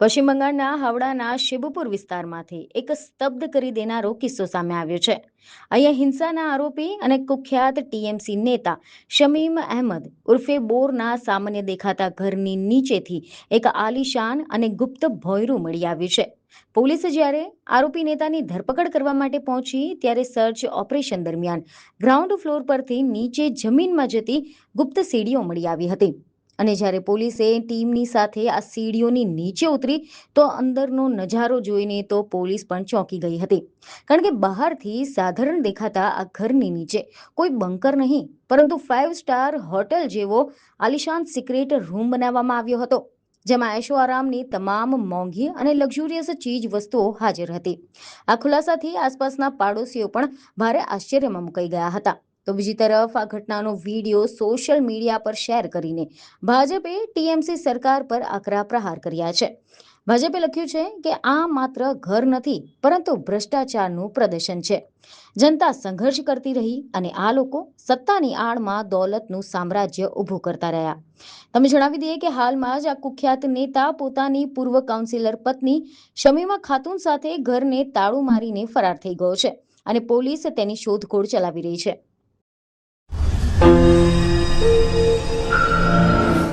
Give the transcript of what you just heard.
પશ્ચિમ બંગાળના હાવડાના શિબપુર વિસ્તારમાંથી એક સ્તબ્ધ કરી દેનારો કિસ્સો સામે આવ્યો છે. અહીંયા હિંસાના આરોપી અને કુખ્યાત ટીએમસી નેતા શમીમ અહેમદ ઉર્ફે બોરના સામાન્ય દેખાતા ઘરની નીચેથી એક આલીશાન અને ગુપ્ત ભોંયરું મળી આવ્યું છે. પોલીસે જ્યારે આરોપી નેતાની ધરપકડ કરવા માટે પહોંચી ત્યારે સર્ચ ઓપરેશન દરમિયાન ગ્રાઉન્ડ ફ્લોર પરથી નીચે જમીનમાં જતી ગુપ્ત સીડીઓ મળી આવી હતી. અને જ્યારે પોલીસે ટીમની સાથે આ સીડીઓની નીચે ઉતરી તો અંદરનો નજારો જોઈને તો પોલીસ પણ ચોંકી ગઈ હતી. કારણ કે બહારથી સાધારણ દેખાતા આ ઘરની નીચે કોઈ બંકર નહીં, પરંતુ 5 સ્ટાર હોટલ જેવો આલિશાન સિક્રેટ રૂમ બનાવવામાં આવ્યો હતો, જેમાં એશો આરામની તમામ મોંઘી અને લક્ઝુરિયસ ચીજ વસ્તુઓ હાજર હતી. આ ખુલાસાથી આસપાસના પાડોશીઓ પણ ભારે આશ્ચર્યમાં મુકાઈ ગયા હતા. તો બીજી તરફ આ ઘટનાનો વિડીયો સોશિયલ મીડિયા પર શેર કરીને ભાજપે ટીએમસી સરકાર પર આકરા પ્રહાર કર્યા છે. ભાજપે લખ્યું છે કે આ માત્ર ઘર નથી, પરંતુ ભ્રષ્ટાચારનું પ્રદર્શન છે. જનતા સંઘર્ષ કરતી રહી અને આ લોકો સત્તાની આડમાં દોલતનું સામ્રાજ્ય ઊભું કરતા રહ્યા. તમે જણાવી દઈએ કે હાલમાં જ આ કુખ્યાત નેતા પોતાની પૂર્વ કાઉન્સિલર પત્ની શમીમા ખાતુન સાથે ઘરને તાળું મારીને ફરાર થઈ ગયો છે અને પોલીસ તેની શોધખોળ ચલાવી રહી છે.